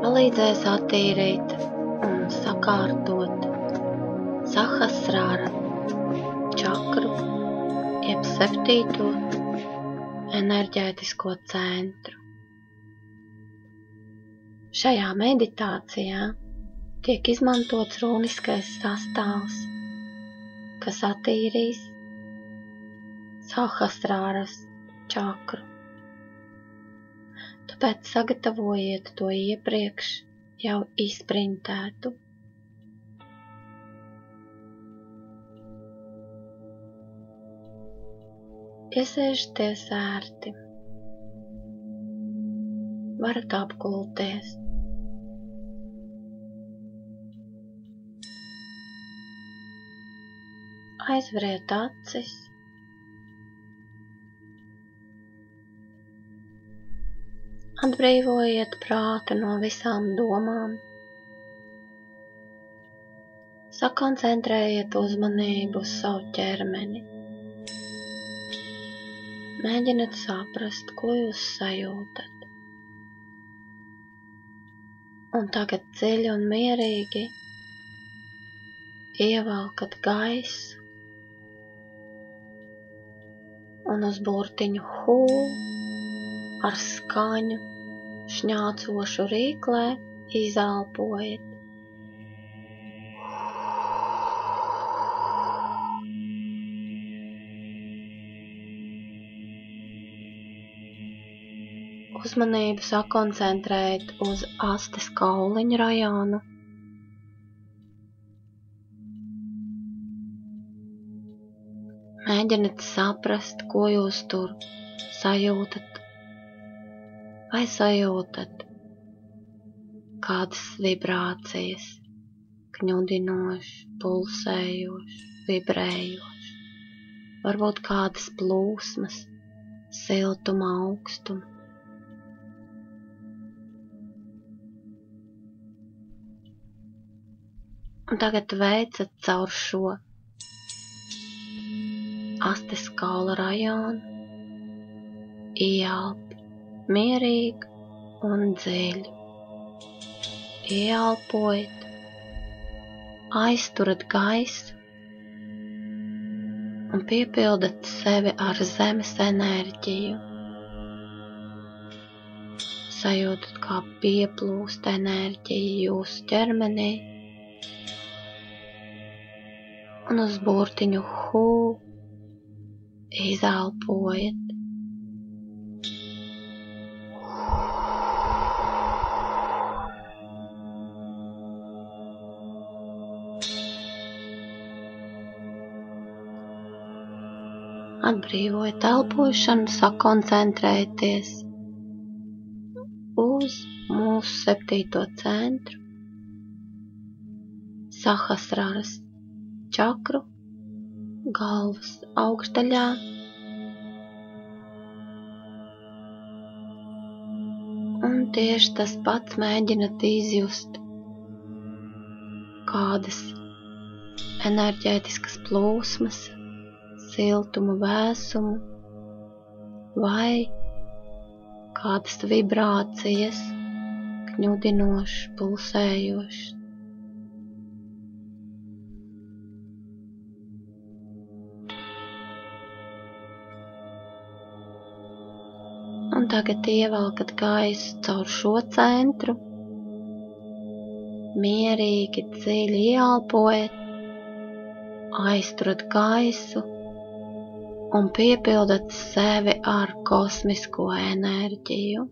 palīdzēs attīrīt un sakārtot Sahasrāra čakru, jeb 7. enerģētisko centru. Šajā meditācijā tiek izmantots runiskais sastāvs, kas attīrīs Sahasrāras čakru. Tāpēc sagatavojiet to iepriekš jau izprintētu. Iesēžaties ērti. Varat apgulties. Aizveriet acis. Atbrīvojiet prātu no visām domām. Sakoncentrējiet uzmanību uz savu ķermeni. Mēģiniet saprast, ko jūs sajūtat. Un tagad dziļi un mierīgi ievelkat gaisu un uz burtiņu Hu ar skaņu šņācošu rīklē izelpojiet. Uzmanību sakoncentrējiet uz astes kauliņu rajonu. Mēģiniet saprast, ko jūs tur sajūtat. Vai sajūtat kādas vibrācijas, kņudinošas, pulsējošas, vibrējošas, varbūt kādas plūsmas, siltuma, augstuma. Un tagad veicat caur šo astes kaula rajonu, ieelpu mierīgi un dziļi. Ieelpojiet, aizturat gaisu un piepildat sevi ar zemes enerģiju. Sajūtat, kā pieplūst enerģija jūsu ķermenī. Un uz burtiņu Hu izelpojiet. Atbrīvojiet elpošanu, sakoncentrējieties uz mūsu 7. centru, Sahasrāras čakru, galvas augšdaļā. Un tieši tas pats mēģināt izjust kādas enerģētiskas plūsmas, siltumu, vēsumu vai kādas vibrācijas, kņudinošas, pulsējošas. Un tagad ievelkat gaisu caur šo centru, mierīgi, dziļi ieelpojiet, aizturat gaisu un piepildat sevi ar kosmisko enerģiju.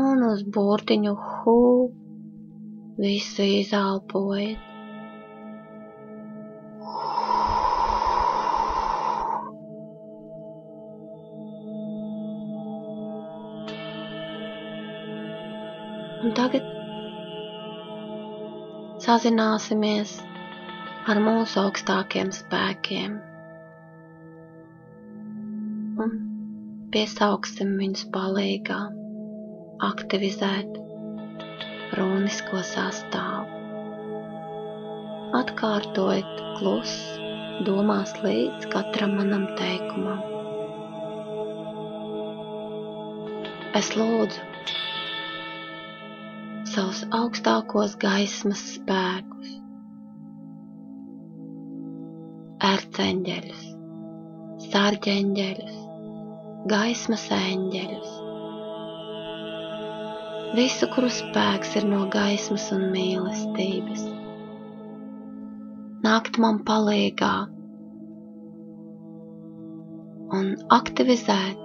Un uz burtiņu Hu visu izelpojiet. Un tagad sazināsimies ar mūsu augstākiem spēkiem un piesauksim viņus palīgā aktivizēt runisko sastāvu. Atkārtojiet klusi, domās līdz katram manam teikumam. es lūdzu savus augstākos gaismas spēkus, erceņģeļus, sarģeņģeļus, gaismas eņģeļus, visu, kuru spēks ir no gaismas un mīlestības, nākt man palīgā un aktivizēt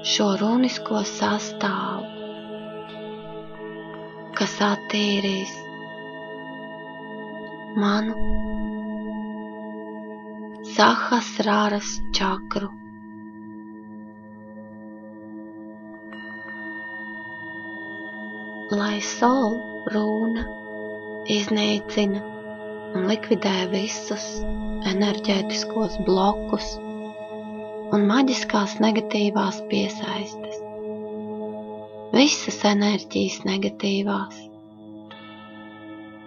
šo runisko sastāvu, kas attīrīs manu Sahasraras čakru. Lai Sol runa iznīcina un likvidē visus enerģētiskos blokus un maģiskās negatīvās piesaistes, visas enerģijas negatīvās,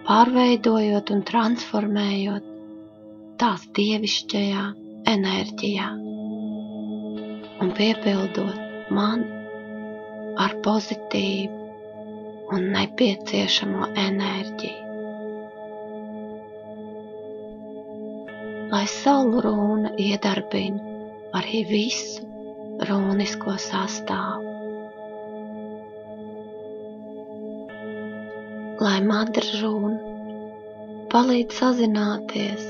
pārveidojot un transformējot tās dievišķajā enerģijā un piepildot mani ar pozitīvu un nepieciešamo enerģiju. Lai Saula runa iedarbina arī visu runisko sastāvu. Lai Madra runa palīdz sazināties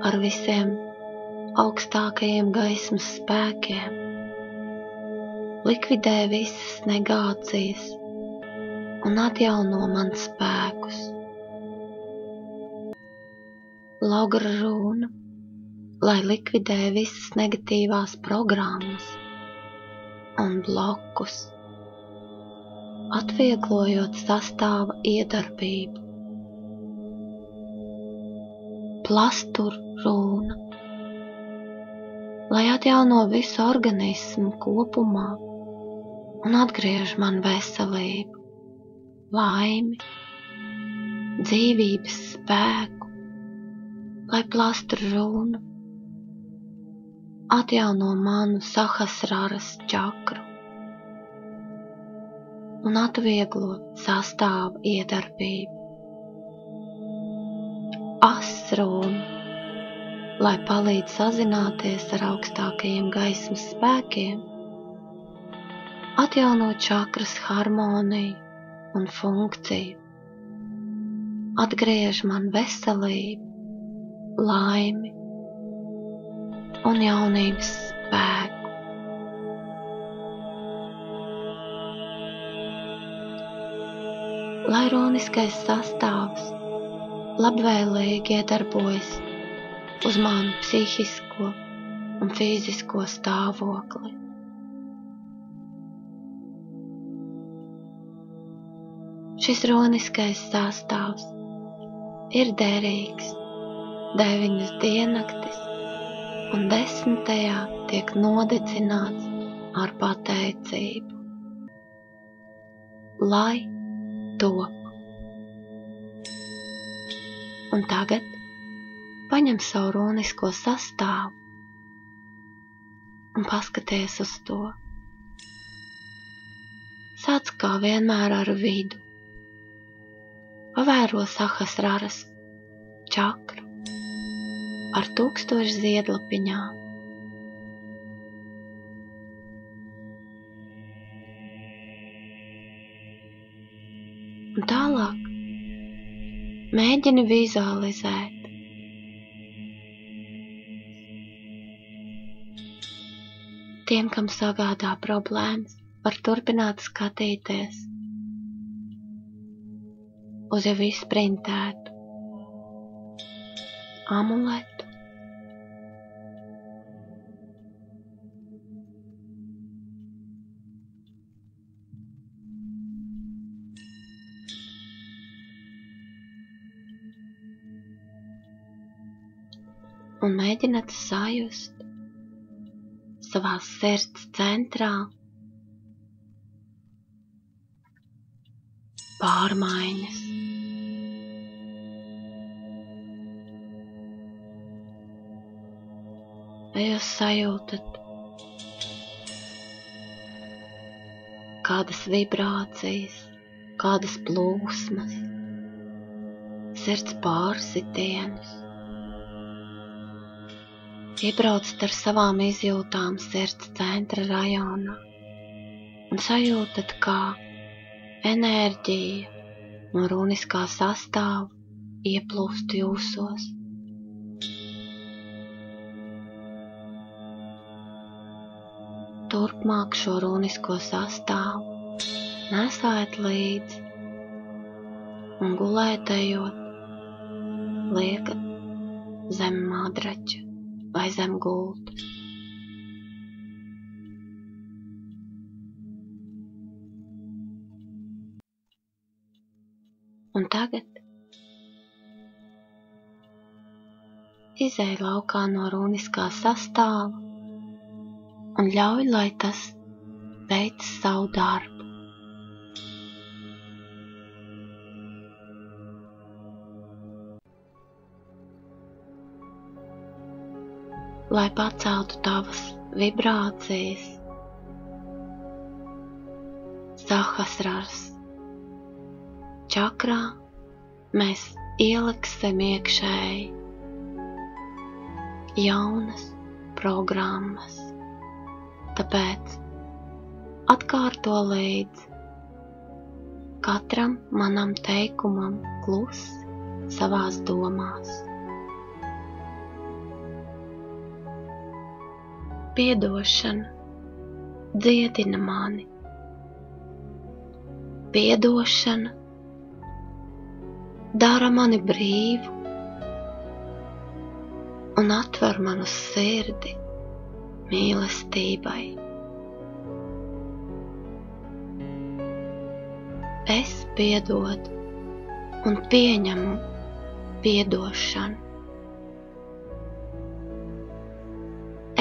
ar visiem augstākajiem gaismas spēkiem, likvidē visas negācijas un atjauno man spēkus. Logra runa, lai likvidē visas negatīvās programmas un blokus, atvieglojot sastāva iedarbību. Plastur runa, lai atjauno visu organismu kopumā un atgriež man veselību, laimi, dzīvības spēku, lai plastur runa atjauno manu Sahasraras čakru un atvieglo sastāvu iedarbību. Asruna, lai palīdz sazināties ar augstākajiem gaismas spēkiem, atjaunot čakras harmoniju un funkciju, atgriež man veselību, laimi un jaunības spēku. Lai runiskais sastāvs labvēlīgi iedarbojas uz manu psihisko un fizisko stāvokli. Šis runiskais sastāvs ir derīgs 9 diennaktis un 10. tiek nodedzināts ar pateicību. Lai top. Un tagad paņem savu runisko sastāvu un paskaties uz to. Sāc kā vienmēr ar vidu. Pavēro Sahasraras čakru ar 1000 ziedlapiņām. Un tālāk mēģini vizualizēt tiem, kam sagādā problēmas, var turpināt skatīties uz jau izprintētu amuletu. Un mēģināt sajust savā sirds centrā pārmaiņas. Vai jūs sajūtat kādas vibrācijas, kādas plūsmas, sirds pārsitienus. Iebraucat ar savām izjūtām sirds centra rajonā un sajūtat, kā enerģija no runiskā sastāva ieplūst jūsos. Turpmāk šo runisko sastāvu nesājat līdzi un gulētējot liekat zem madrača vai zem gultas. Un tagad izej laukā no runiskā sastāva un ļauj, lai tas veic savu darbu. Lai paceltu tavas vibrācijas, Sahasrāras čakrā mēs ieliksim iekšēji jaunas programmas. Tāpēc atkārto līdzi katram manam teikumam klusi savās domās. Piedošana dziedina mani. Piedošana dara mani brīvu un atver manu sirdi mīlestībai. Es piedodu un pieņemu piedošanu.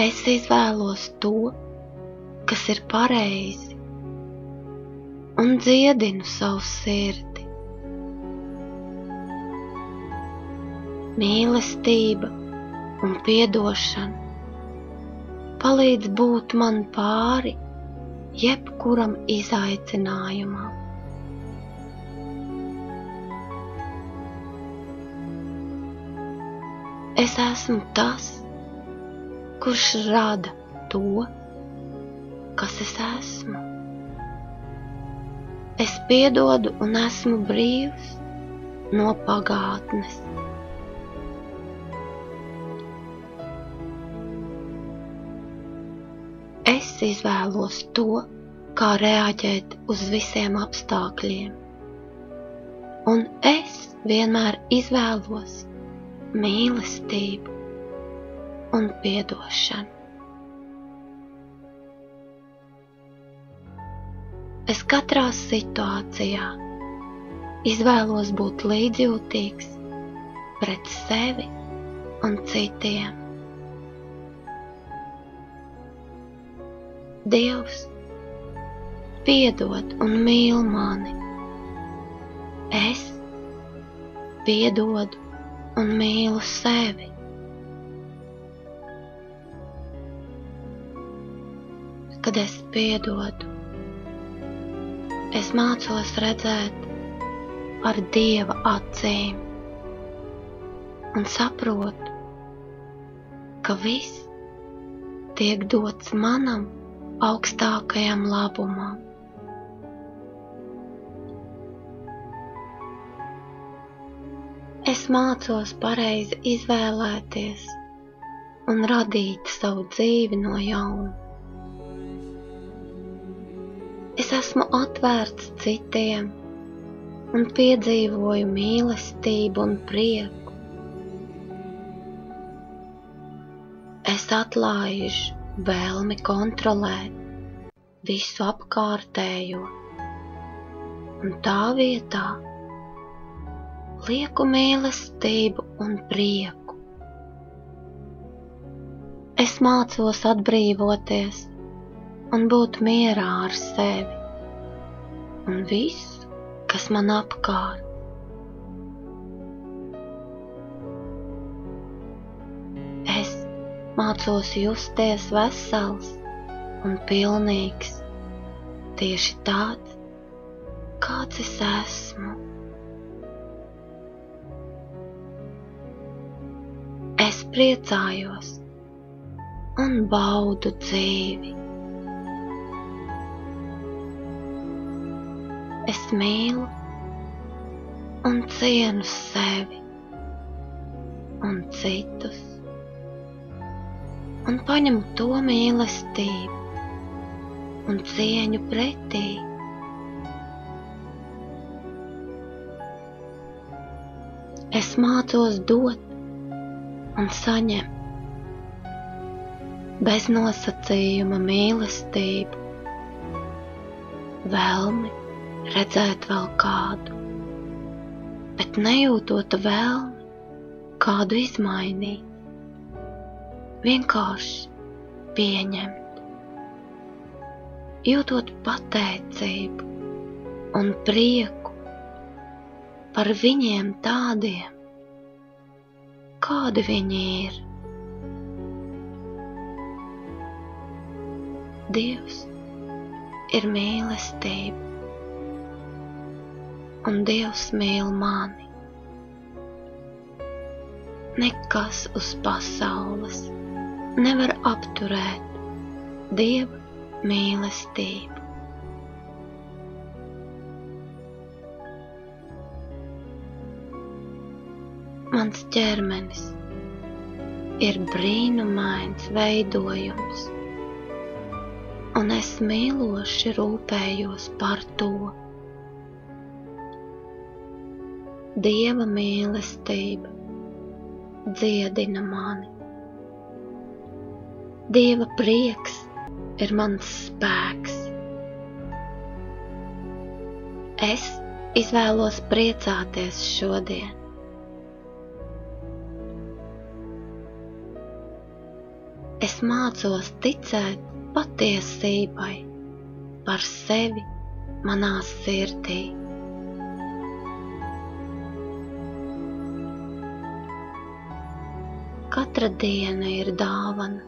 Es izvēlos to, kas ir pareizi, un dziedinu savu sirdi. Mīlestība un piedošana palīdz būt man pāri jebkuram izaicinājumam. Es esmu tas, kurš rada to, kas es esmu. Es piedodu un esmu brīvs no pagātnes. Es izvēlos to, kā reaģēt uz visiem apstākļiem, un es vienmēr izvēlos mīlestību un piedošanu. Es katrā situācijā izvēlos būt līdzjūtīgs pret sevi un citiem. Dievs piedod un mīl mani. Es piedodu un mīlu sevi. Kad es piedodu, es mācos redzēt ar Dieva acīm un saprotu, ka viss tiek dots manam augstākajam labumam. Es mācos pareizi izvēlēties un radīt savu dzīvi no jauna. Es esmu atvērts citiem un piedzīvoju mīlestību un prieku. Es atlaižu vēlmi kontrolēt visu apkārtējo, un tā vietā lieku mīlestību un prieku. Es mācos atbrīvoties un būt mierā ar sevi un visu, kas man apkārt. Es mācos justies vesels un pilnīgs tieši tāds, kāds es esmu. Es priecājos un baudu dzīvi. Es mīlu un cienu sevi un citus, un paņemu to mīlestību un cieņu pretī. Es mācos dot un saņemt bez nosacījuma mīlestību, vēlmi redzēt vēl kādu, bet nejūtot vēlmi kādu izmainīt, vienkārši pieņemt, jūtot pateicību un prieku par viņiem tādiem, kādi viņi ir. Dievs ir mīlestība, un Dievs mīl mani. Nekas uz pasaules nevar apturēt Dieva mīlestību. Mans ķermenis ir brīnumains veidojums, un es mīloši rūpējos par to. Dieva mīlestība dziedina mani. Dieva prieks ir mans spēks. Es izvēlos priecāties šodien. Es mācos ticēt patiesībai par sevi manā sirdī. Katra diena ir dāvana,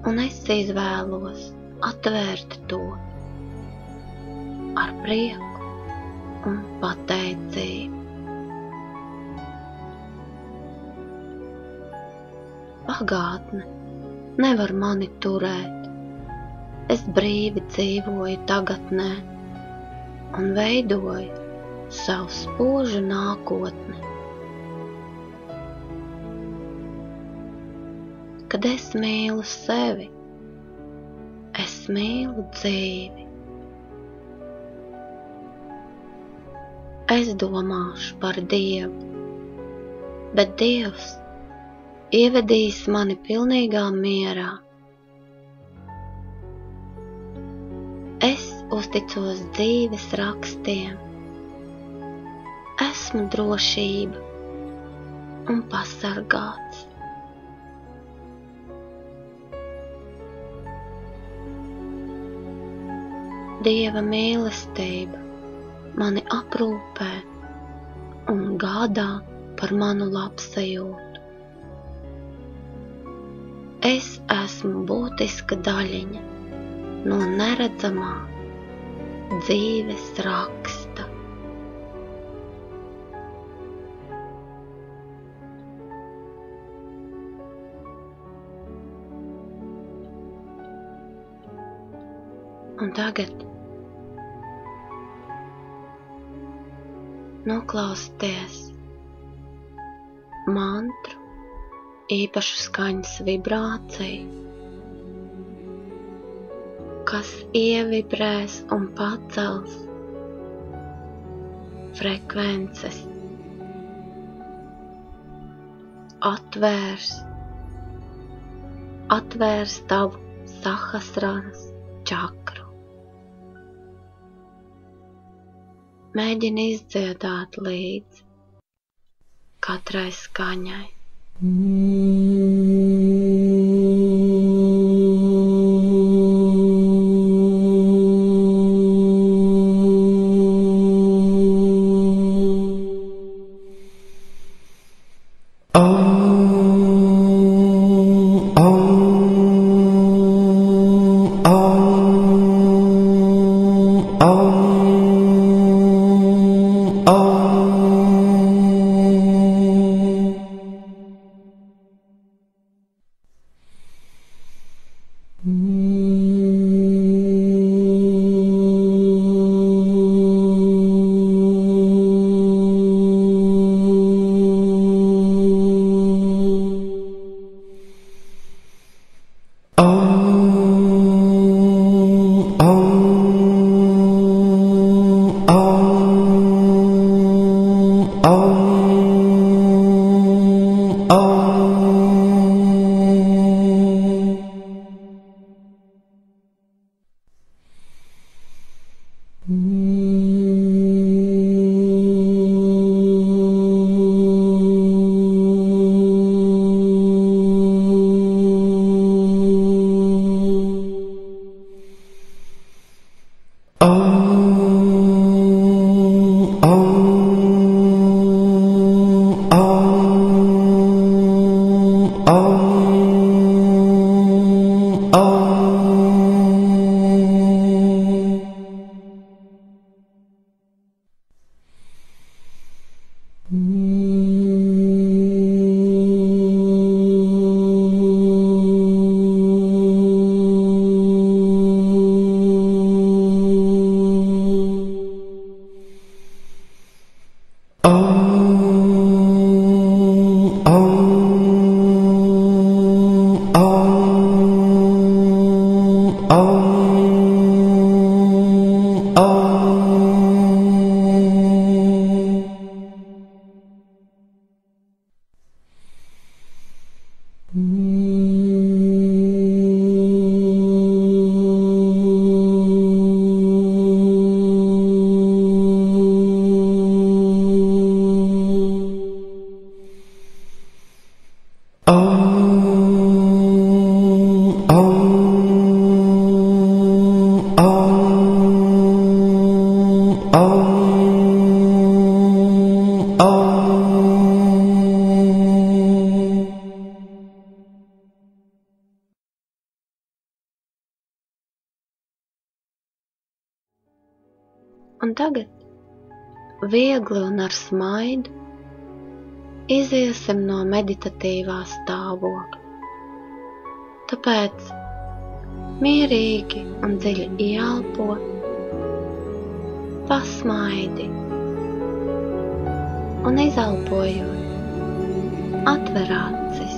un es izvēlos atvērt to ar prieku un pateicību. Pagātne nevar mani turēt. Es brīvi dzīvoju tagadnē un veidoju savu spožu nākotni. Kad es mīlu sevi, es mīlu dzīvi. Es domāšu par Dievu, bet Dievs ievedīs mani pilnīgā mierā. Es uzticos dzīves rakstiem. Esmu drošība un pasargāts. Dieva mīlestība mani aprūpē un gādā par manu labsajūtu. Es esmu būtiska daļiņa no neredzamā dzīves raksta. Un tagad noklausieties mantru, īpašu skaņas vibrāciju, kas ievibrēs un pacels frekvences, atvērs tavu sahasraras čakru. Mēģini izdziedāt līdzi katrai skaņai. Un tagad viegli un ar smaidu iziesim no meditatīvā stāvokļa. Tāpēc mierīgi un dziļi ieelpo, pasmaidi un izelpojot, atver acis.